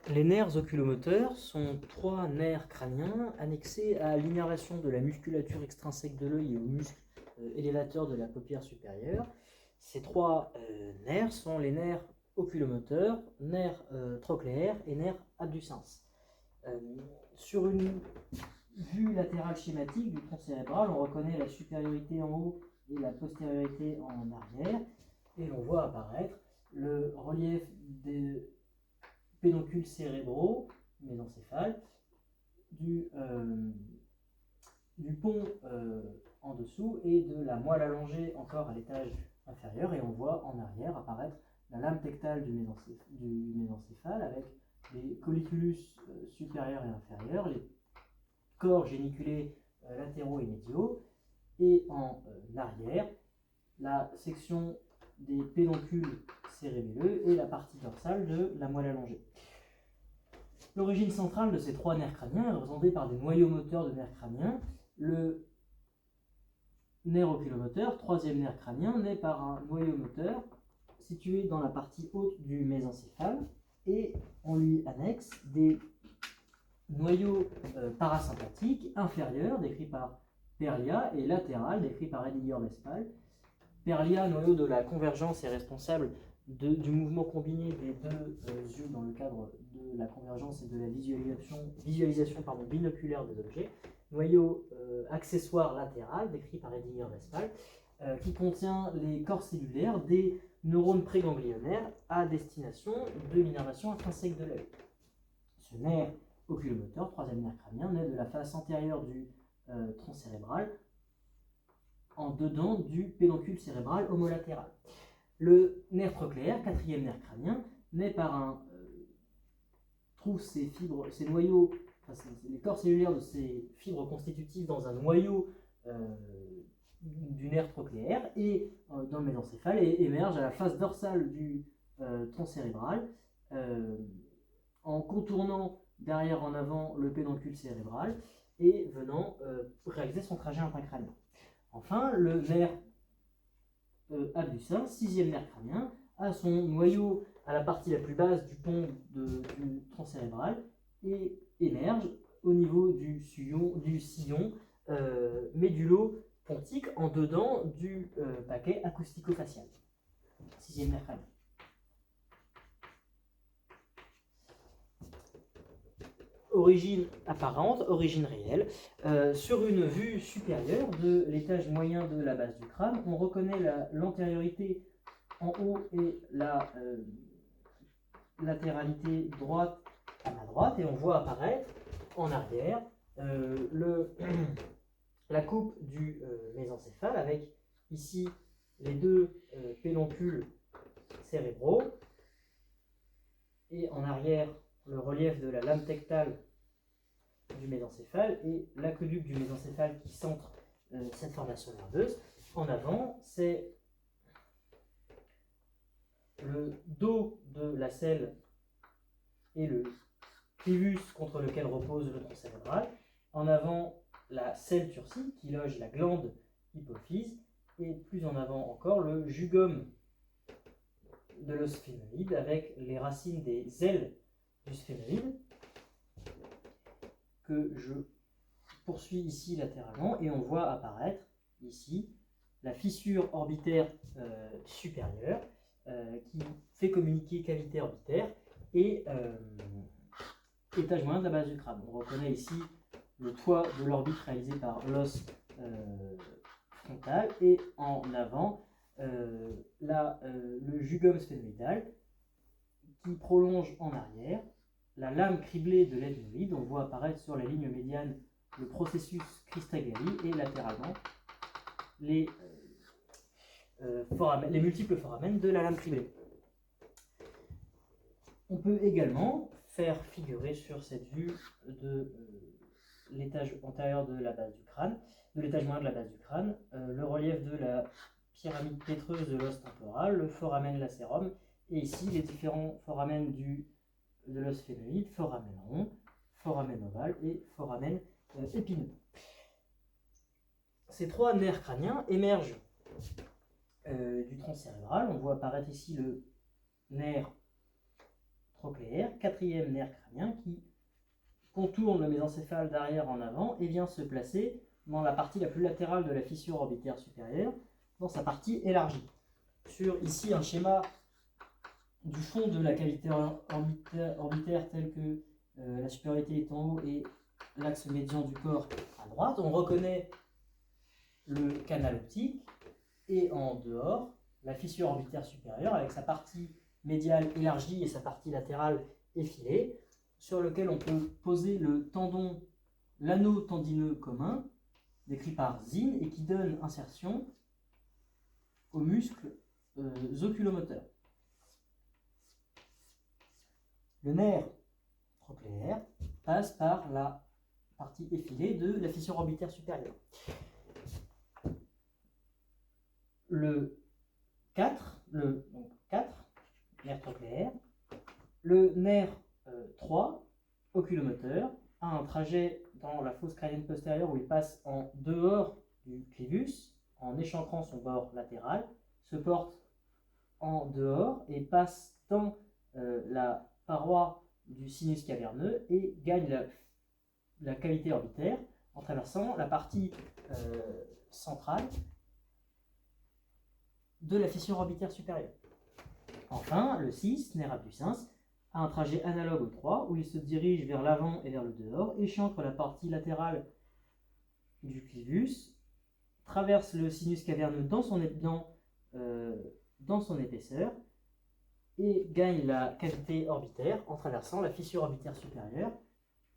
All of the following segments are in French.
Les nerfs oculomoteurs sont trois nerfs crâniens annexés à l'innervation de la musculature extrinsèque de l'œil et au muscle élévateur de la paupière supérieure. Ces trois nerfs sont les nerfs oculomoteurs, nerfs trochléaires et nerfs abducens. Sur une vue latérale schématique du tronc cérébral, on reconnaît la supériorité en haut et la postériorité en arrière, et l'on voit apparaître le relief des pédoncules cérébraux, mésencéphales, du pont en dessous et de la moelle allongée encore à l'étage inférieur, et on voit en arrière apparaître la lame tectale du mésencéphale avec les colliculus supérieurs et inférieurs, les corps géniculés latéraux et médiaux, et en arrière la section des pédoncules cérébelleux et la partie dorsale de la moelle allongée. L'origine centrale de ces trois nerfs crâniens est représentée par des noyaux moteurs de nerfs crâniens. Le nerf oculomoteur, troisième nerf crânien, naît par un noyau moteur situé dans la partie haute du mésencéphale, et on lui annexe des noyaux parasympathiques inférieurs décrits par Perlia et latéral décrits par Edinger-Westphal. Perlia, noyau de la convergence, est responsable du mouvement combiné des deux yeux dans le cadre de la convergence et de la visualisation binoculaire des objets. Noyau accessoire latéral, décrit par Edinger-Westphal, qui contient les corps cellulaires des neurones préganglionnaires à destination de l'innervation intrinsèque de l'œil. Ce nerf oculomoteur, troisième nerf crânien, naît de la face antérieure du tronc cérébral, en dedans du pédoncule cérébral homolatéral. Le nerf trochléaire, quatrième nerf crânien, naît par un trouve ces noyaux, les corps cellulaires de ces fibres constitutives dans un noyau du nerf trochléaire et dans le mésencéphale, et émerge à la face dorsale du tronc cérébral en contournant derrière en avant le pédoncule cérébral et venant réaliser son trajet intracrânien. Enfin, le nerf abducens, sixième nerf crânien, a son noyau à la partie la plus basse du pont du tronc cérébral et émerge au niveau du sillon médulo-pontique en dedans du paquet acoustico-facial. Sixième nerf crânien. Origine apparente, origine réelle. Sur une vue supérieure de l'étage moyen de la base du crâne, on reconnaît l'antériorité en haut et la latéralité droite à ma droite, et on voit apparaître en arrière la coupe du mésencéphale avec ici les deux pédoncules cérébraux, et en arrière le relief de la lame tectale du mésencéphale et l'aqueduc du mésencéphale qui centre cette formation nerveuse. En avant, c'est le dos de la selle et le clivus contre lequel repose le tronc cérébral. En avant, la selle turcique qui loge la glande hypophyse, et plus en avant encore, le jugum de l'os sphénoïde avec les racines des ailes du sphénoïde que je poursuis ici latéralement, et on voit apparaître ici la fissure orbitaire supérieure qui fait communiquer cavité orbitaire et étage moyen de la base du crâne. On reconnaît ici le toit de l'orbite réalisé par l'os frontal, et en avant le jugum sphénoïdal qui prolonge en arrière la lame criblée de l'ethmoïde. On voit apparaître sur la ligne médiane le processus Christagalli, et latéralement les multiples foramènes de la lame criblée. On peut également faire figurer sur cette vue de l'étage antérieur de la base du crâne, de l'étage moyen de la base du crâne, le relief de la pyramide pétreuse de l'os temporal, le foramen lacérum, et ici les différents foramens de l'os sphénoïde, foramen rond, foramen ovale et foramen épineux. Ces trois nerfs crâniens émergent du tronc cérébral. On voit apparaître ici le nerf trochléaire, quatrième nerf crânien qui contourne le mésencéphale d'arrière en avant et vient se placer dans la partie la plus latérale de la fissure orbitaire supérieure, dans sa partie élargie. Sur ici un schéma du fond de la cavité orbitaire tel que la supériorité est en haut et l'axe médian du corps à droite, on reconnaît le canal optique et en dehors la fissure orbitaire supérieure avec sa partie médiale élargie et sa partie latérale effilée, sur lequel on peut poser le tendon, l'anneau tendineux commun, décrit par Zinn, et qui donne insertion aux muscles oculomoteurs. Le nerf trochléaire passe par la partie effilée de la fissure orbitaire supérieure. Le 4, nerf trochléaire, le nerf 3, oculomoteur, a un trajet dans la fosse crânienne postérieure où il passe en dehors du clivus, en échancrant son bord latéral, se porte en dehors et passe dans la paroi du sinus caverneux et gagne la cavité orbitaire en traversant la partie centrale de la fissure orbitaire supérieure. Enfin, le 6, nerf abducens, a un trajet analogue au 3 où il se dirige vers l'avant et vers le dehors, échancre la partie latérale du clivus, traverse le sinus caverneux dans son épaisseur et gagne la cavité orbitaire en traversant la fissure orbitaire supérieure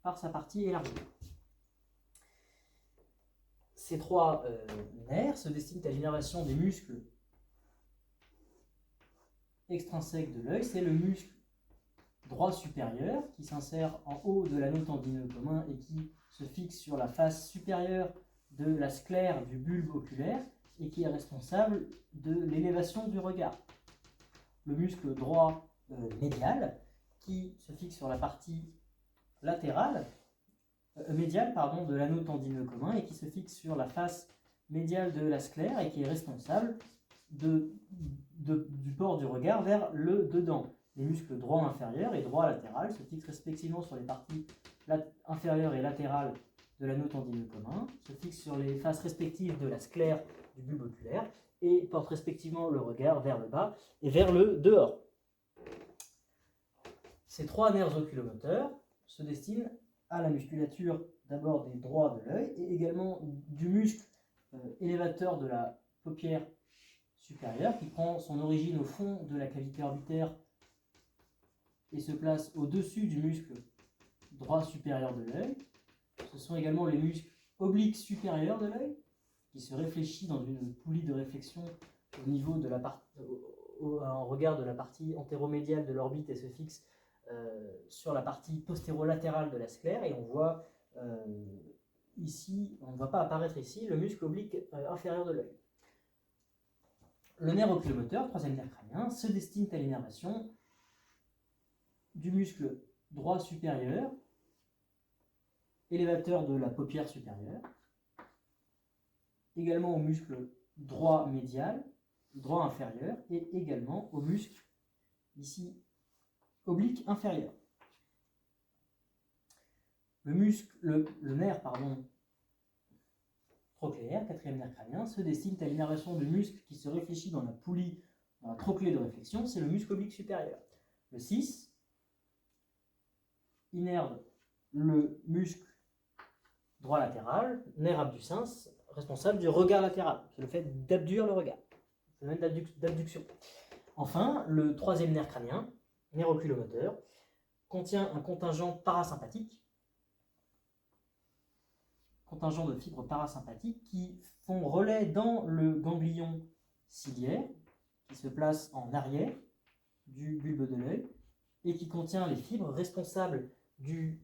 par sa partie élargie. Ces trois nerfs se destinent à l'innervation des muscles extrinsèques de l'œil. C'est le muscle droit supérieur qui s'insère en haut de l'anneau tendineux commun et qui se fixe sur la face supérieure de la sclère du bulbe oculaire et qui est responsable de l'élévation du regard. Le muscle droit médial qui se fixe sur la partie latérale, médiale de l'anneau tendineux commun et qui se fixe sur la face médiale de la sclère et qui est responsable du port du regard vers le dedans. Les muscles droit inférieur et droit latéral se fixent respectivement sur les parties inférieures et latérales de l'anneau tendineux commun, se fixent sur les faces respectives de la sclère du bulbe oculaire et portent respectivement le regard vers le bas et vers le dehors. Ces trois nerfs oculomoteurs se destinent à la musculature d'abord des droits de l'œil et également du muscle élévateur de la paupière supérieure qui prend son origine au fond de la cavité orbitaire et se place au-dessus du muscle droit supérieur de l'œil. Ce sont également les muscles obliques supérieurs de l'œil qui se réfléchit dans une poulie de réflexion au niveau de la en regard de la partie antéromédiale de l'orbite et se fixe sur la partie postérolatérale de la sclère, et on voit ici, on ne voit pas apparaître ici, le muscle oblique inférieur de l'œil. Le nerf oculomoteur, troisième nerf crânien, se destine à l'innervation du muscle droit supérieur, élévateur de la paupière supérieure, également au muscle droit médial, droit inférieur, et également au muscle, ici, oblique inférieur. Le nerf trochléaire, quatrième nerf crânien, se destine à l'innervation du muscle qui se réfléchit dans la poulie, dans la trochlée de réflexion, c'est le muscle oblique supérieur. Le 6 innerve le muscle droit latéral, nerf abducens, responsable du regard latéral. C'est le fait d'abduire le regard, le phénomène d'abduction. Enfin, le troisième nerf crânien, nerf oculomoteur, contient un contingent parasympathique, contingent de fibres parasympathiques qui font relais dans le ganglion ciliaire, qui se place en arrière du bulbe de l'œil, et qui contient les fibres responsables du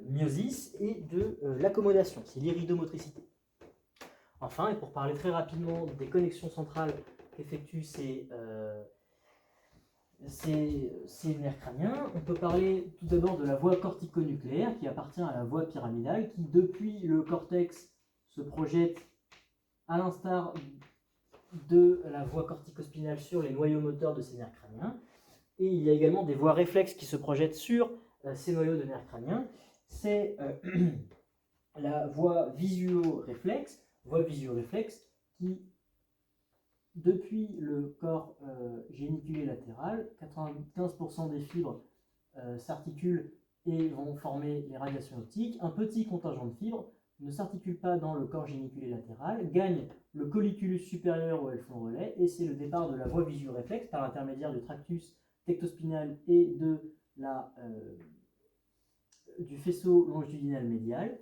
myosis et de l'accommodation, c'est l'iridomotricité. Enfin, et pour parler très rapidement des connexions centrales qu'effectuent ces nerfs crâniens, on peut parler tout d'abord de la voie cortico-nucléaire qui appartient à la voie pyramidale, qui depuis le cortex se projette à l'instar de la voie cortico-spinale sur les noyaux moteurs de ces nerfs crâniens Et il y a également des voies réflexes qui se projettent sur ces noyaux de nerfs crâniens. C'est la voie visuo-réflexe qui, depuis le corps géniculé latéral, 95% des fibres s'articulent et vont former les radiations optiques. Un petit contingent de fibres ne s'articule pas dans le corps géniculé latéral, gagne le colliculus supérieur où elles font relais, et c'est le départ de la voie visuo-réflexe par l'intermédiaire du tractus tectospinal et du faisceau longitudinal médial,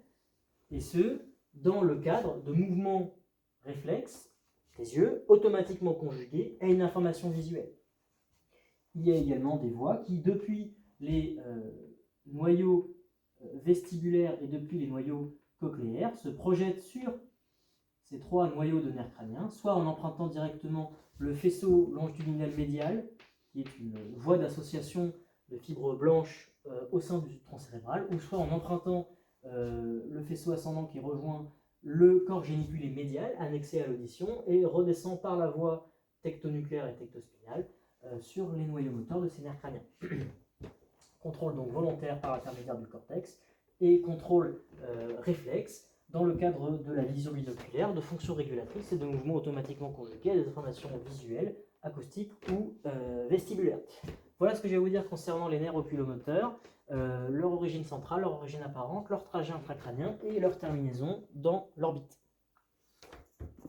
et ce, dans le cadre de mouvements réflexes des yeux automatiquement conjugués à une information visuelle. Il y a également des voies qui, depuis les noyaux vestibulaires et depuis les noyaux cochléaires, se projettent sur ces trois noyaux de nerfs crâniens, soit en empruntant directement le faisceau longitudinal médial, qui est une voie d'association de fibres blanches au sein du tronc cérébral, ou soit en empruntant le faisceau ascendant qui rejoint le corps géniculé médial annexé à l'audition et redescend par la voie tectonucléaire et tectospinale sur les noyaux moteurs de ces nerfs crâniens. Contrôle donc volontaire par l'intermédiaire du cortex et contrôle réflexe dans le cadre de la vision binoculaire, de fonctions régulatrices et de mouvements automatiquement conjugués à des informations visuelles, acoustiques ou vestibulaires. Voilà ce que je vais vous dire concernant les nerfs oculomoteurs, leur origine centrale, leur origine apparente, leur trajet intracrânien et leur terminaison dans l'orbite.